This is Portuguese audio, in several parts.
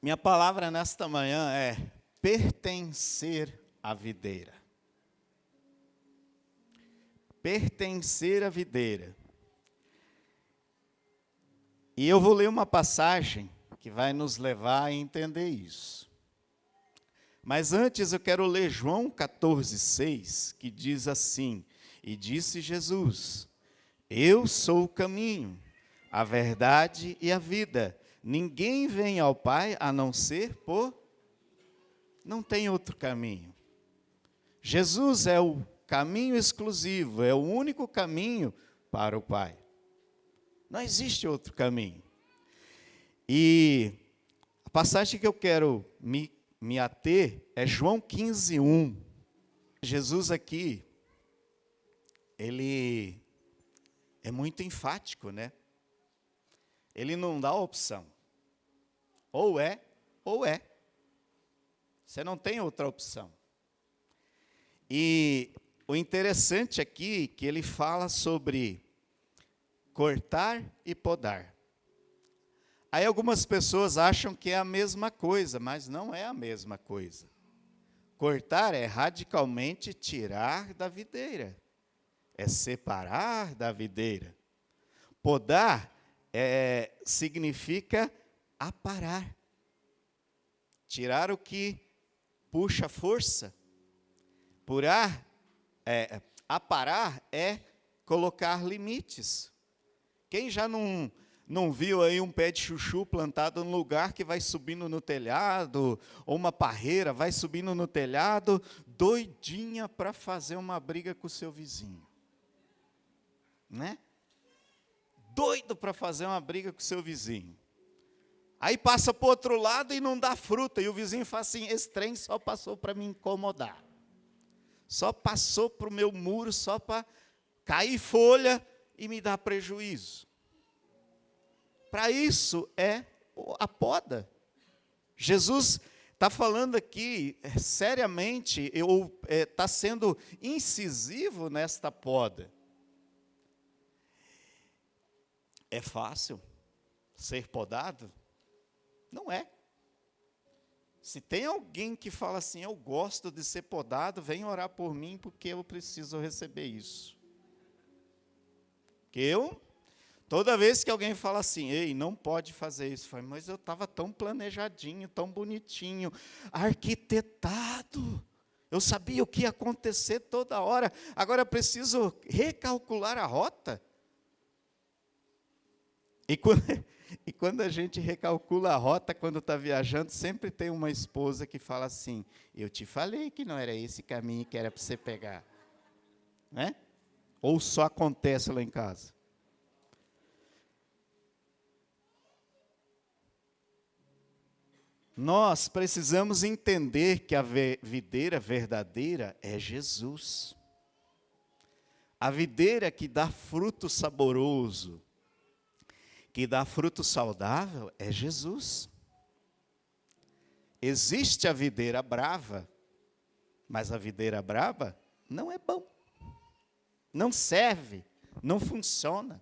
Minha palavra nesta manhã é pertencer à videira. Pertencer à videira. E eu vou ler uma passagem que vai nos levar a entender isso. Mas antes eu quero ler João 14,6, que diz assim: E disse Jesus, eu sou o caminho, a verdade e a vida. Ninguém vem ao Pai a não ser por... Não tem outro caminho. Jesus é o caminho exclusivo, é o único caminho para o Pai. Não existe outro caminho. E a passagem que eu quero me ater é João 15:1. Jesus aqui, ele é muito enfático, né? Ele não dá opção. Ou é, ou é. Você não tem outra opção. E o interessante aqui é que ele fala sobre cortar e podar. Aí algumas pessoas acham que é a mesma coisa, mas não é a mesma coisa. Cortar é radicalmente tirar da videira, é separar da videira. Podar significa aparar, tirar o que puxa força. Aparar é colocar limites. Quem já não viu aí um pé de chuchu plantado no lugar que vai subindo no telhado, ou uma parreira vai subindo no telhado, doidinha para fazer uma briga com o seu vizinho, né? Doido para fazer uma briga com o seu vizinho. Aí passa para o outro lado e não dá fruta, e o vizinho fala assim: esse trem só passou para me incomodar, só passou para o meu muro, só para cair folha e me dar prejuízo. Para isso é a poda. Jesus está falando aqui seriamente, está sendo incisivo nesta poda. É fácil ser podado? Não é. Se tem alguém que fala assim, eu gosto de ser podado, vem orar por mim, porque eu preciso receber isso. Porque toda vez que alguém fala assim, ei, não pode fazer isso, eu falo, mas eu estava tão planejadinho, tão bonitinho, arquitetado, eu sabia o que ia acontecer toda hora, agora eu preciso recalcular a rota. E quando a gente recalcula a rota, quando está viajando, sempre tem uma esposa que fala assim, eu te falei que não era esse caminho que era para você pegar. Né? Ou só acontece lá em casa? Nós precisamos entender que a videira verdadeira é Jesus. A videira que dá fruto saboroso, que dá fruto saudável, é Jesus. Existe a videira brava, mas a videira brava não é bom. Não serve, não funciona.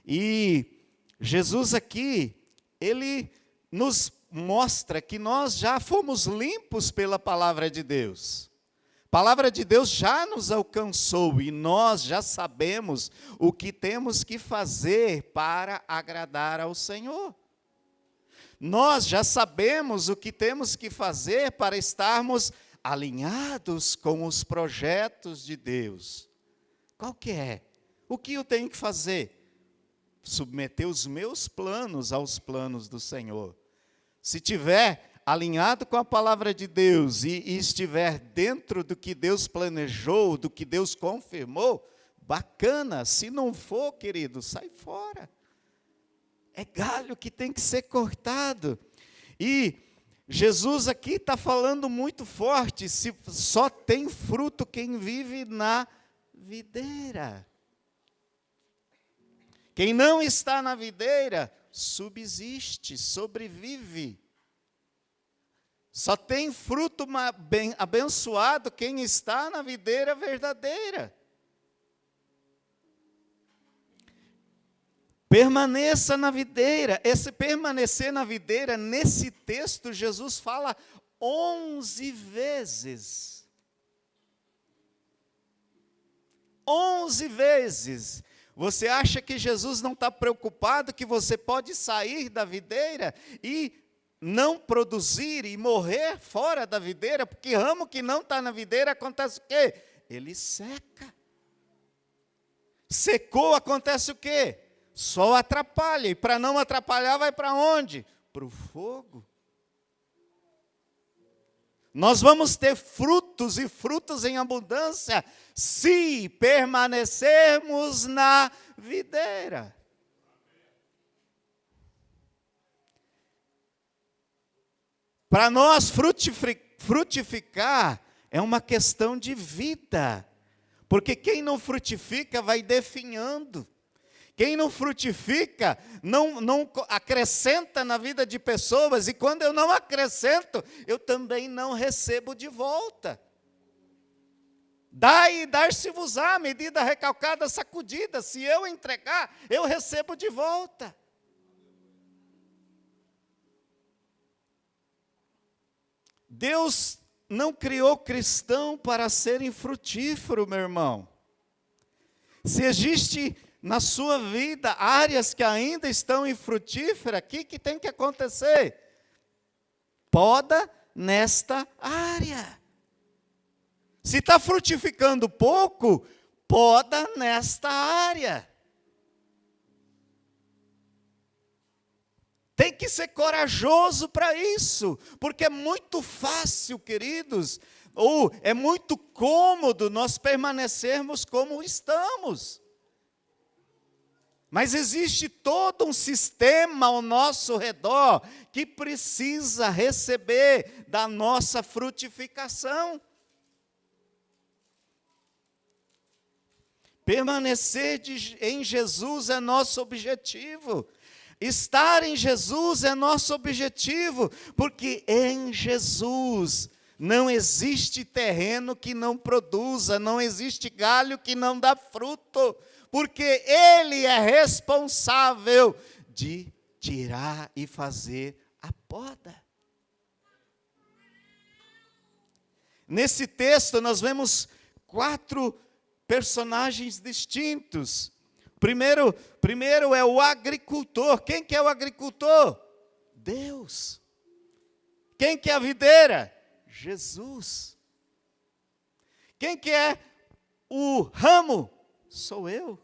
E Jesus aqui, ele nos mostra que nós já fomos limpos pela palavra de Deus. A palavra de Deus já nos alcançou e nós já sabemos o que temos que fazer para agradar ao Senhor. Nós já sabemos o que temos que fazer para estarmos alinhados com os projetos de Deus. Qual que é? O que eu tenho que fazer? Submeter os meus planos aos planos do Senhor. Se tiver alinhado com a palavra de Deus e estiver dentro do que Deus planejou, do que Deus confirmou, bacana. Se não for, querido, sai fora. É galho que tem que ser cortado. E Jesus aqui está falando muito forte, se só tem fruto quem vive na videira. Quem não está na videira, subsiste, sobrevive. Só tem fruto abençoado quem está na videira verdadeira. Permaneça na videira. Esse permanecer na videira, nesse texto, Jesus fala 11 vezes. 11 vezes. Você acha que Jesus não está preocupado que você pode sair da videira e não produzir e morrer fora da videira? Porque ramo que não está na videira, acontece o quê? Ele seca. Secou, acontece o quê? Só atrapalha. E para não atrapalhar, vai para onde? Para o fogo. Nós vamos ter frutos e frutos em abundância se permanecermos na videira. Para nós frutificar é uma questão de vida. Porque quem não frutifica vai definhando. Quem não frutifica, não acrescenta na vida de pessoas, e quando eu não acrescento, eu também não recebo de volta. Dai e dar-se-vos-á, medida recalcada, sacudida. Se eu entregar, eu recebo de volta. Deus não criou cristão para ser infrutífero, meu irmão. Se existe na sua vida áreas que ainda estão infrutíferas, o que tem que acontecer? Poda nesta área. Se está frutificando pouco, poda nesta área. Tem que ser corajoso para isso, porque é muito fácil, queridos, ou é muito cômodo nós permanecermos como estamos. Mas existe todo um sistema ao nosso redor que precisa receber da nossa frutificação. Permanecer em Jesus é nosso objetivo. Estar em Jesus é nosso objetivo, porque em Jesus não existe terreno que não produza, não existe galho que não dá fruto, porque Ele é responsável de tirar e fazer a poda. Nesse texto nós vemos 4 personagens distintos. Primeiro é o agricultor. Quem que é o agricultor? Deus. Quem que é a videira? Jesus. Quem que é o ramo? Sou eu.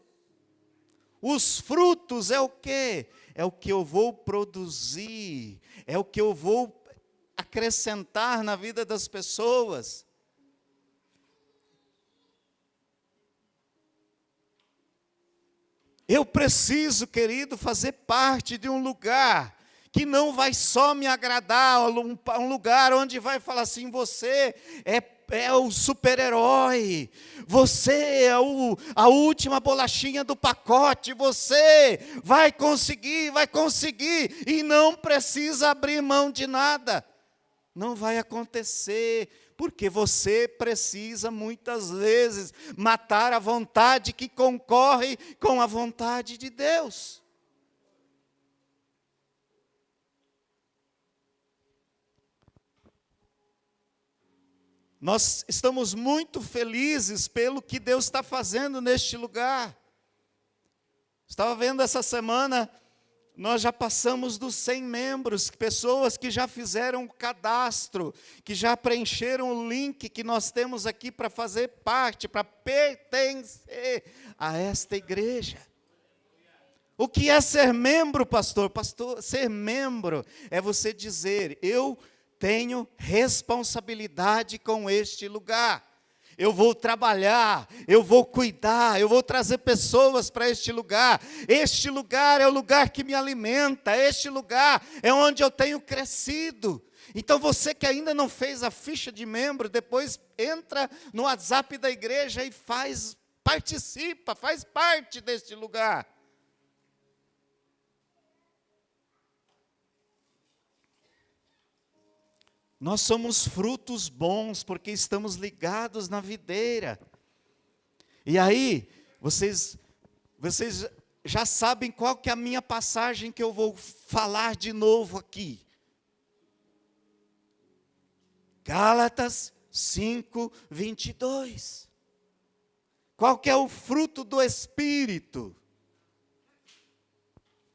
Os frutos é o quê? É o que eu vou produzir, é o que eu vou acrescentar na vida das pessoas. Eu preciso, querido, fazer parte de um lugar que não vai só me agradar, um lugar onde vai falar assim, você é o super-herói, você é a última bolachinha do pacote, você vai conseguir, e não precisa abrir mão de nada. Não vai acontecer, porque você precisa muitas vezes matar a vontade que concorre com a vontade de Deus. Nós estamos muito felizes pelo que Deus está fazendo neste lugar. Estava vendo essa semana, nós já passamos dos 100 membros, pessoas que já fizeram o cadastro, que já preencheram o link que nós temos aqui para fazer parte, para pertencer a esta igreja. O que é ser membro, pastor? Pastor, ser membro é você dizer, eu tenho responsabilidade com este lugar. Eu vou trabalhar, eu vou cuidar, eu vou trazer pessoas para este lugar. Este lugar é o lugar que me alimenta, este lugar é onde eu tenho crescido. Então você que ainda não fez a ficha de membro, depois entra no WhatsApp da igreja e participa, faz parte deste lugar. Nós somos frutos bons porque estamos ligados na videira. E aí, vocês já sabem qual que é a minha passagem que eu vou falar de novo aqui. Gálatas 5:22. Qual que é o fruto do Espírito?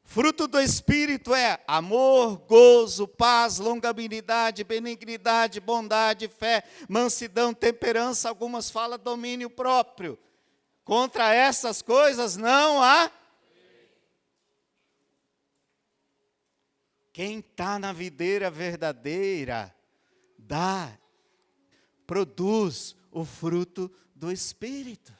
Fruto do Espírito é amor, gozo, paz, longanimidade, benignidade, bondade, fé, mansidão, temperança. Algumas falam domínio próprio. Contra essas coisas não há. Quem está na videira verdadeira, produz o fruto do Espírito.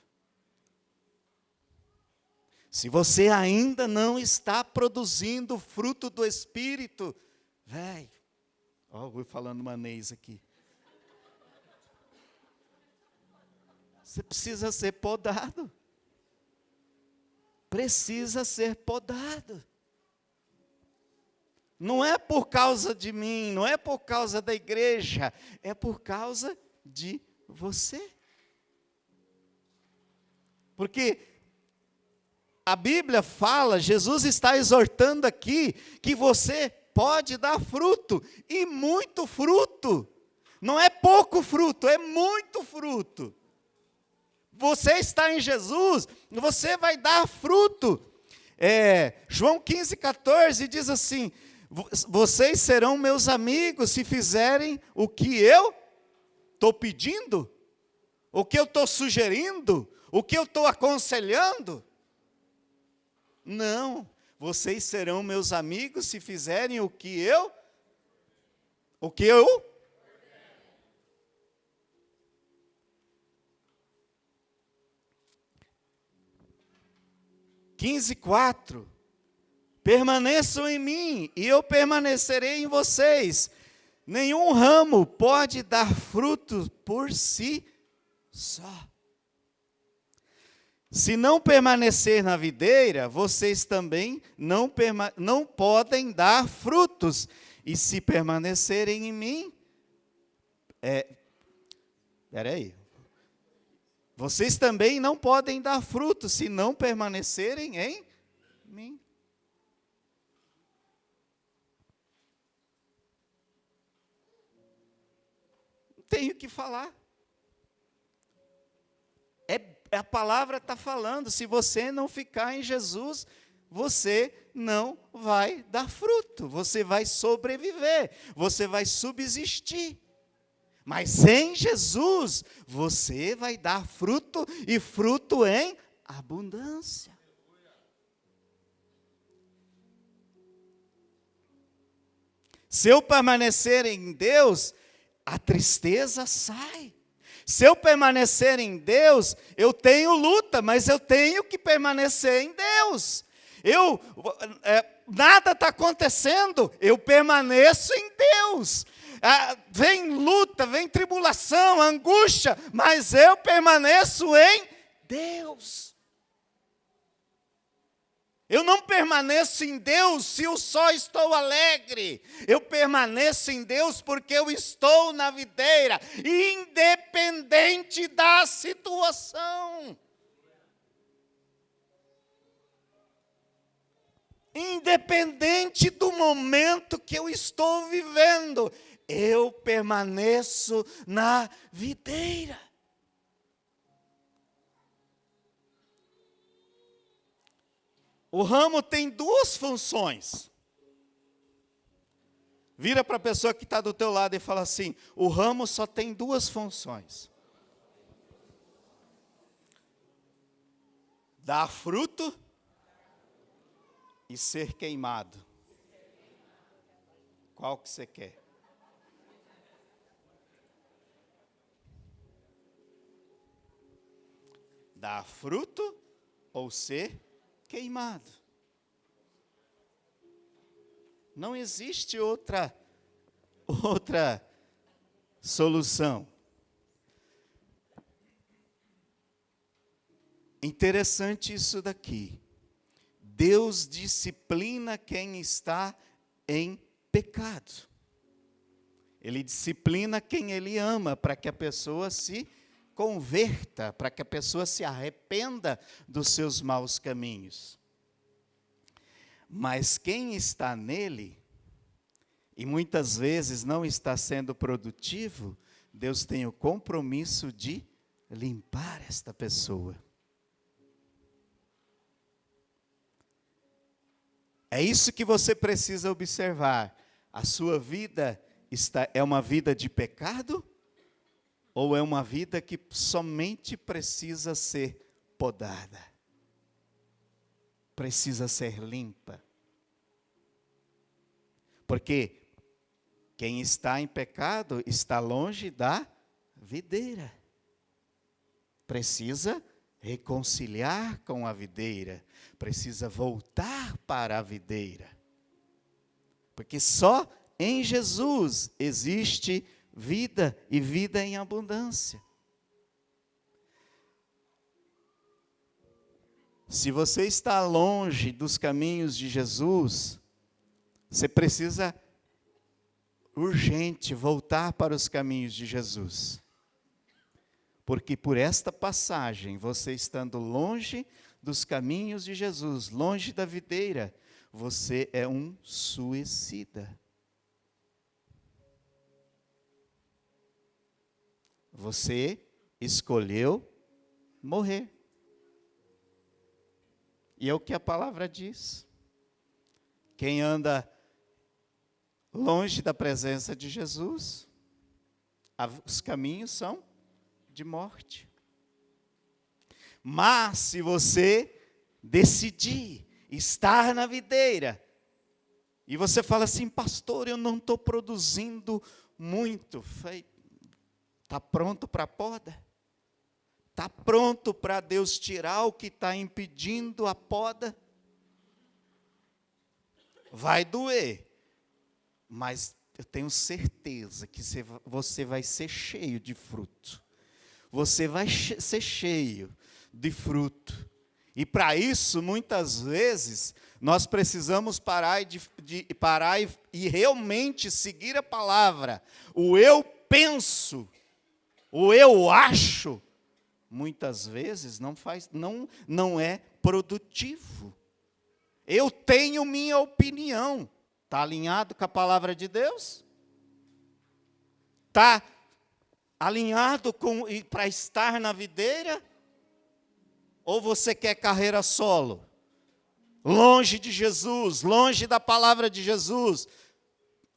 Se você ainda não está produzindo o fruto do Espírito, vou falando manês aqui. Você precisa ser podado. Precisa ser podado. Não é por causa de mim, não é por causa da igreja, é por causa de você. Porque a Bíblia fala, Jesus está exortando aqui, que você pode dar fruto, e muito fruto. Não é pouco fruto, é muito fruto. Você está em Jesus, você vai dar fruto. João 15:14 diz assim: vocês serão meus amigos se fizerem o que eu estou pedindo, o que eu estou sugerindo, o que eu estou aconselhando. Não, vocês serão meus amigos se fizerem o que eu 15:4. Permaneçam em mim e eu permanecerei em vocês. Nenhum ramo pode dar fruto por si só. Se não permanecer na videira, vocês também não podem dar frutos. E se permanecerem em mim, vocês também não podem dar frutos, se não permanecerem em mim. Não tenho o que falar. A palavra está falando, se você não ficar em Jesus, você não vai dar fruto, você vai sobreviver, você vai subsistir. Mas em Jesus, você vai dar fruto, e fruto em abundância. Se eu permanecer em Deus, a tristeza sai. Se eu permanecer em Deus, eu tenho luta, mas eu tenho que permanecer em Deus. Nada está acontecendo, eu permaneço em Deus. Vem luta, vem tribulação, angústia, mas eu permaneço em Deus. Eu não permaneço em Deus se eu só estou alegre. Eu permaneço em Deus porque eu estou na videira, independente da situação. Independente do momento que eu estou vivendo, eu permaneço na videira. O ramo tem duas funções. Vira para a pessoa que está do teu lado e fala assim: o ramo só tem duas funções: dar fruto e ser queimado. Qual que você quer? Dar fruto ou ser queimado? Não existe outra solução. Interessante isso daqui. Deus disciplina quem está em pecado. Ele disciplina quem Ele ama, para que a pessoa se converta, para que a pessoa se arrependa dos seus maus caminhos. Mas quem está nele, e muitas vezes não está sendo produtivo, Deus tem o compromisso de limpar esta pessoa. É isso que você precisa observar. A sua vida é uma vida de pecado? Ou é uma vida que somente precisa ser podada? Precisa ser limpa? Porque quem está em pecado está longe da videira. Precisa reconciliar com a videira, precisa voltar para a videira. Porque só em Jesus existe vida e vida em abundância. Se você está longe dos caminhos de Jesus, você precisa urgente voltar para os caminhos de Jesus. Porque por esta passagem, você estando longe dos caminhos de Jesus, longe da videira, você é um suicida. Você escolheu morrer. E é o que a palavra diz. Quem anda longe da presença de Jesus, os caminhos são de morte. Mas se você decidir estar na videira, e você fala assim, pastor, eu não estou produzindo muito, está pronto para a poda? Está pronto para Deus tirar o que está impedindo a poda? Vai doer, mas eu tenho certeza que você vai ser cheio de fruto. Você vai ser cheio de fruto. E para isso, muitas vezes, nós precisamos parar e realmente seguir a palavra. O eu penso, o eu acho, muitas vezes não é produtivo. Eu tenho minha opinião. Está alinhado com a palavra de Deus? Está alinhado para estar na videira? Ou você quer carreira solo? Longe de Jesus, longe da palavra de Jesus,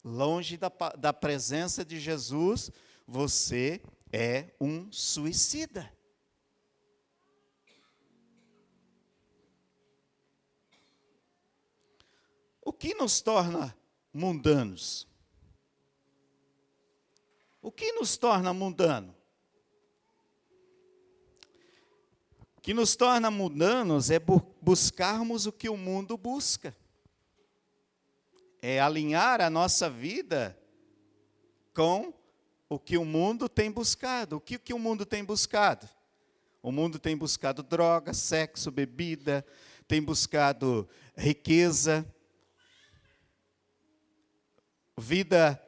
longe da presença de Jesus, você é um suicida. O que nos torna mundanos? O que nos torna mundano? O que nos torna mundanos é buscarmos o que o mundo busca. É alinhar a nossa vida com o que o mundo tem buscado. O que o mundo tem buscado? O mundo tem buscado droga, sexo, bebida, tem buscado riqueza, vida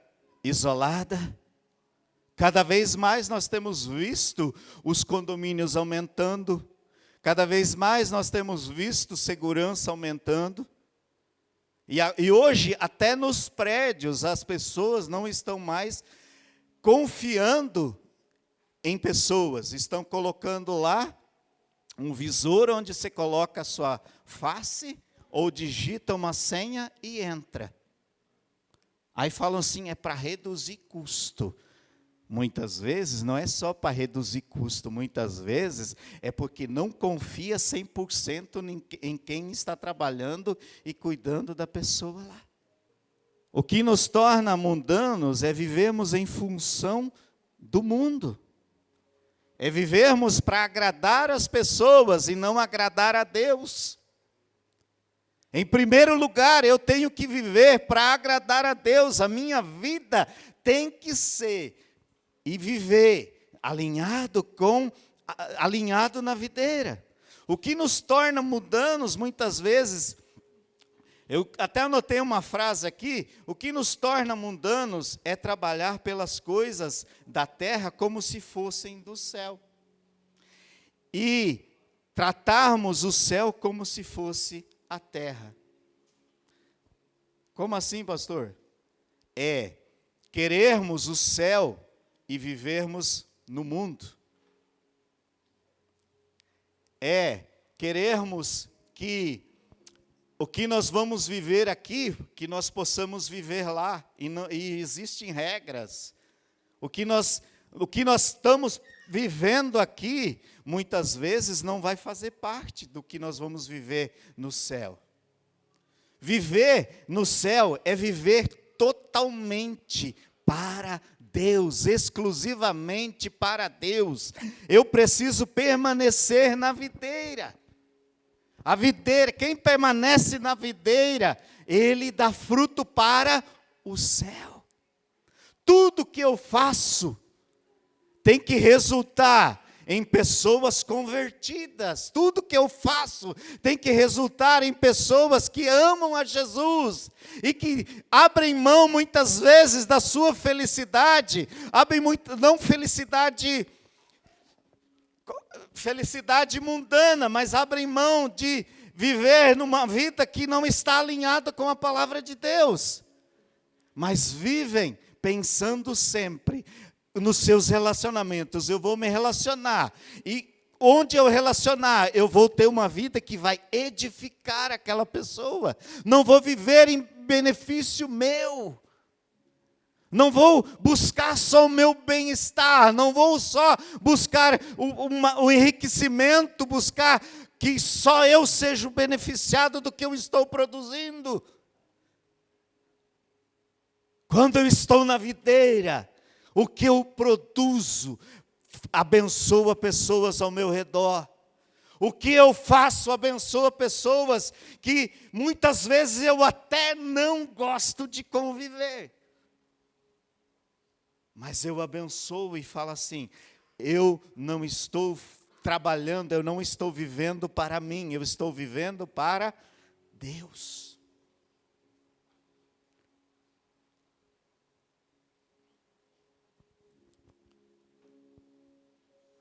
isolada. Cada vez mais nós temos visto os condomínios aumentando, cada vez mais nós temos visto segurança aumentando. E hoje, até nos prédios, as pessoas não estão mais confiando em pessoas. Estão colocando lá um visor onde você coloca a sua face ou digita uma senha e entra. Aí falam assim, é para reduzir custo. Muitas vezes não é só para reduzir custo, muitas vezes é porque não confia 100% em quem está trabalhando e cuidando da pessoa lá. O que nos torna mundanos é vivermos em função do mundo. É vivermos para agradar as pessoas e não agradar a Deus. Em primeiro lugar, eu tenho que viver para agradar a Deus. A minha vida tem que ser e viver alinhado na videira. O que nos torna mundanos, muitas vezes, eu até anotei uma frase aqui, o que nos torna mundanos é trabalhar pelas coisas da terra como se fossem do céu. E tratarmos o céu como se fosse a terra. Como assim, pastor? É querermos o céu e vivermos no mundo. É querermos que o que nós vamos viver aqui, que nós possamos viver lá. E existem regras. O que nós estamos vivendo aqui, muitas vezes não vai fazer parte do que nós vamos viver no céu. Viver no céu é viver totalmente para Deus, exclusivamente para Deus. Eu preciso permanecer na videira. A videira, quem permanece na videira, ele dá fruto para o céu. Tudo que eu faço tem que resultar em pessoas convertidas. Tudo que eu faço tem que resultar em pessoas que amam a Jesus e que abrem mão muitas vezes da sua felicidade, não felicidade mundana, mas abrem mão de viver numa vida que não está alinhada com a palavra de Deus, mas vivem pensando sempre nos seus relacionamentos. Eu vou me relacionar, e onde eu relacionar, eu vou ter uma vida que vai edificar aquela pessoa. Não vou viver em benefício meu. Não vou buscar só o meu bem-estar, não vou só buscar o enriquecimento, buscar que só eu seja o beneficiado do que eu estou produzindo. Quando eu estou na videira, o que eu produzo abençoa pessoas ao meu redor. O que eu faço abençoa pessoas que muitas vezes eu até não gosto de conviver. Mas eu abençoo e falo assim: eu não estou trabalhando, eu não estou vivendo para mim, eu estou vivendo para Deus.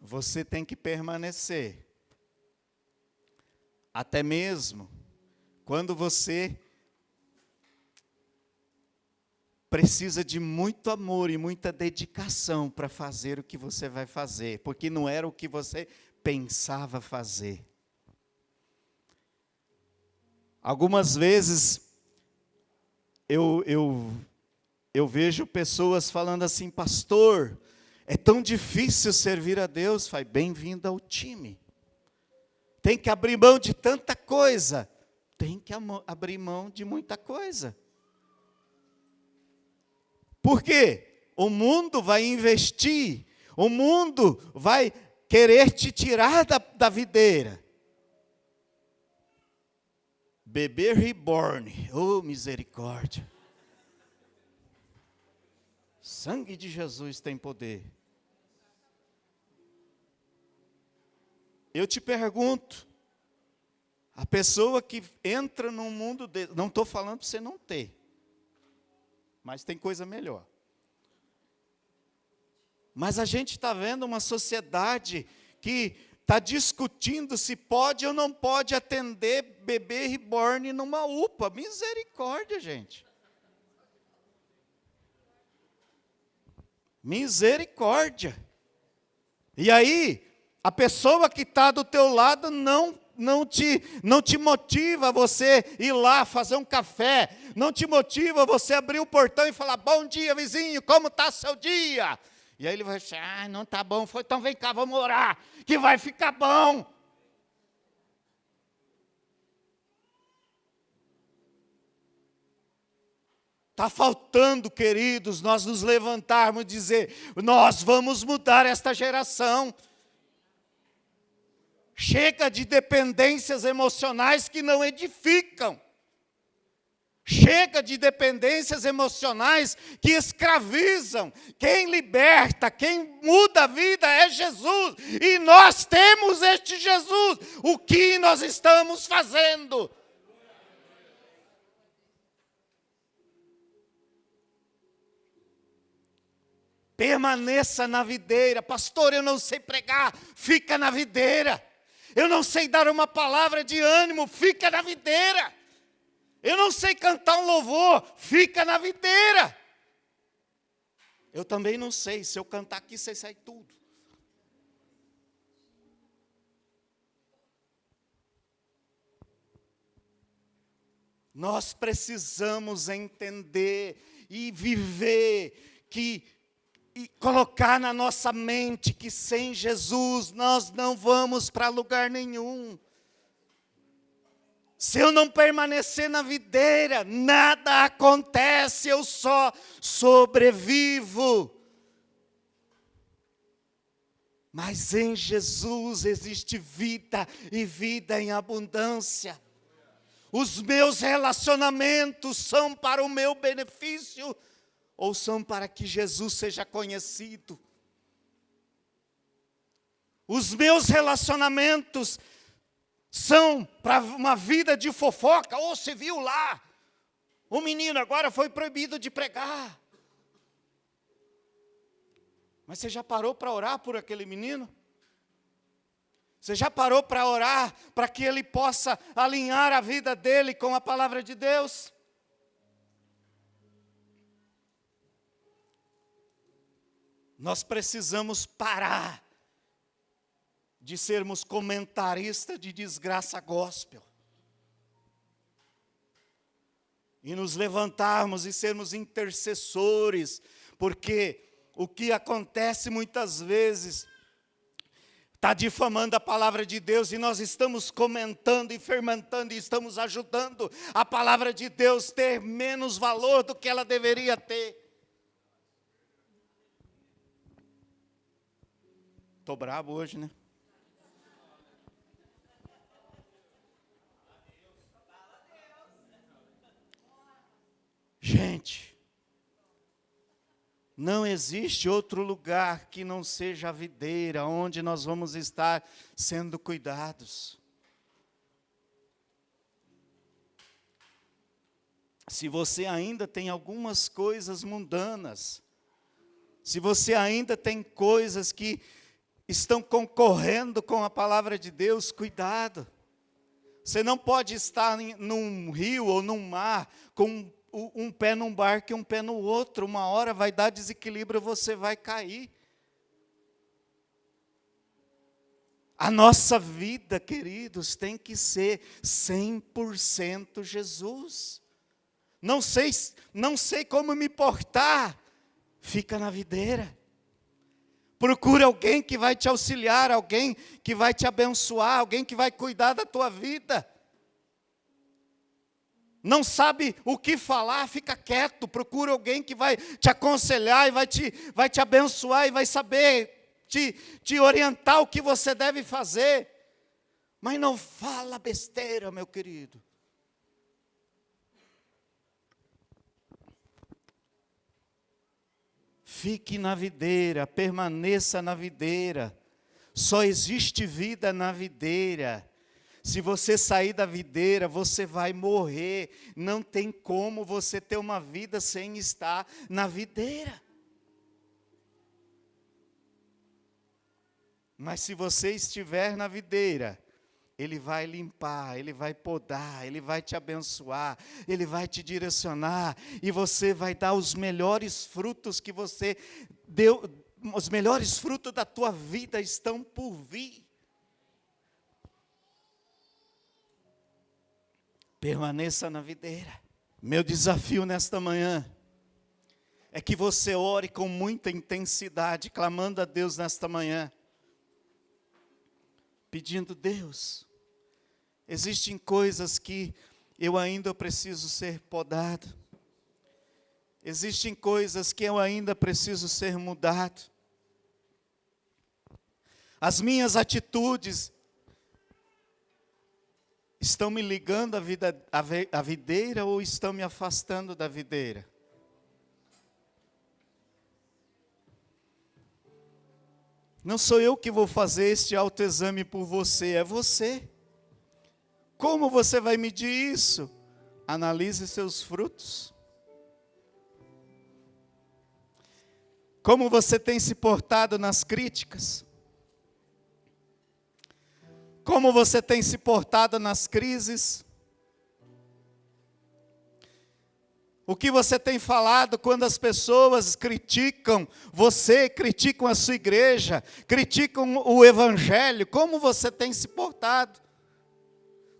Você tem que permanecer, até mesmo quando você precisa de muito amor e muita dedicação para fazer o que você vai fazer, porque não era o que você pensava fazer. Algumas vezes eu vejo pessoas falando assim: pastor, é tão difícil servir a Deus. Faz, bem-vindo ao time. Tem que abrir mão de tanta coisa. Tem que abrir mão de muita coisa. Por quê? O mundo vai investir, o mundo vai querer te tirar da videira. Bebê reborn, oh misericórdia. Sangue de Jesus tem poder. Eu te pergunto, a pessoa que entra num mundo não estou falando para você não ter, mas tem coisa melhor. Mas a gente está vendo uma sociedade que está discutindo se pode ou não pode atender bebê reborn numa UPA. Misericórdia, gente. Misericórdia. E aí, a pessoa que está do teu lado não te motiva a você ir lá fazer um café, não te motiva a você abrir o portão e falar: bom dia, vizinho, como está seu dia? E aí ele vai achar: não está bom, então vem cá, vamos orar, que vai ficar bom. Está faltando, queridos, nós nos levantarmos e dizer: nós vamos mudar esta geração. Chega de dependências emocionais que não edificam. Chega de dependências emocionais que escravizam. Quem liberta, quem muda a vida é Jesus. E nós temos este Jesus. O que nós estamos fazendo? Permaneça na videira. Pastor, eu não sei pregar. Fica na videira. Eu não sei dar uma palavra de ânimo, fica na videira. Eu não sei cantar um louvor, fica na videira. Eu também não sei, se eu cantar aqui, você sai tudo. Nós precisamos entender e viver, e colocar na nossa mente que sem Jesus nós não vamos para lugar nenhum. Se eu não permanecer na videira, nada acontece, eu só sobrevivo. Mas em Jesus existe vida e vida em abundância. Os meus relacionamentos são para o meu benefício ou são para que Jesus seja conhecido? Os meus relacionamentos são para uma vida de fofoca? Ou você viu lá, o menino agora foi proibido de pregar. Mas você já parou para orar por aquele menino? Você já parou para orar para que ele possa alinhar a vida dele com a palavra de Deus? Nós precisamos parar de sermos comentaristas de desgraça gospel. E nos levantarmos e sermos intercessores, porque o que acontece muitas vezes está difamando a palavra de Deus e nós estamos comentando e fermentando e estamos ajudando a palavra de Deus ter menos valor do que ela deveria ter. Estou brabo hoje, né? Gente, não existe outro lugar que não seja a videira, onde nós vamos estar sendo cuidados. Se você ainda tem algumas coisas mundanas, se você ainda tem coisas que estão concorrendo com a palavra de Deus, cuidado. Você não pode estar num rio ou num mar com um pé num barco e um pé no outro. Uma hora vai dar desequilíbrio, você vai cair. A nossa vida, queridos, tem que ser 100% Jesus. Não sei como me portar. Fica na videira. Procura alguém que vai te auxiliar, alguém que vai te abençoar, alguém que vai cuidar da tua vida. Não sabe o que falar, fica quieto. Procura alguém que vai te aconselhar e vai te abençoar e vai saber te orientar o que você deve fazer. Mas não fala besteira, meu querido. Fique na videira, permaneça na videira. Só existe vida na videira. Se você sair da videira, você vai morrer. Não tem como você ter uma vida sem estar na videira. Mas se você estiver na videira, Ele vai limpar, Ele vai podar, Ele vai te abençoar, Ele vai te direcionar, e você vai dar os melhores frutos que você deu, os melhores frutos da tua vida estão por vir. Permaneça na videira. Meu desafio nesta manhã é que você ore com muita intensidade, clamando a Deus nesta manhã, pedindo: Deus, existem coisas que eu ainda preciso ser podado. Existem coisas que eu ainda preciso ser mudado. As minhas atitudes estão me ligando à videira ou estão me afastando da videira? Não sou eu que vou fazer este autoexame por você, é você. Como você vai medir isso? Analise seus frutos. Como você tem se portado nas críticas? Como você tem se portado nas crises? O que você tem falado quando as pessoas criticam você, criticam a sua igreja, criticam o evangelho? Como você tem se portado?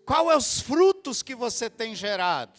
Quais são os frutos que você tem gerado?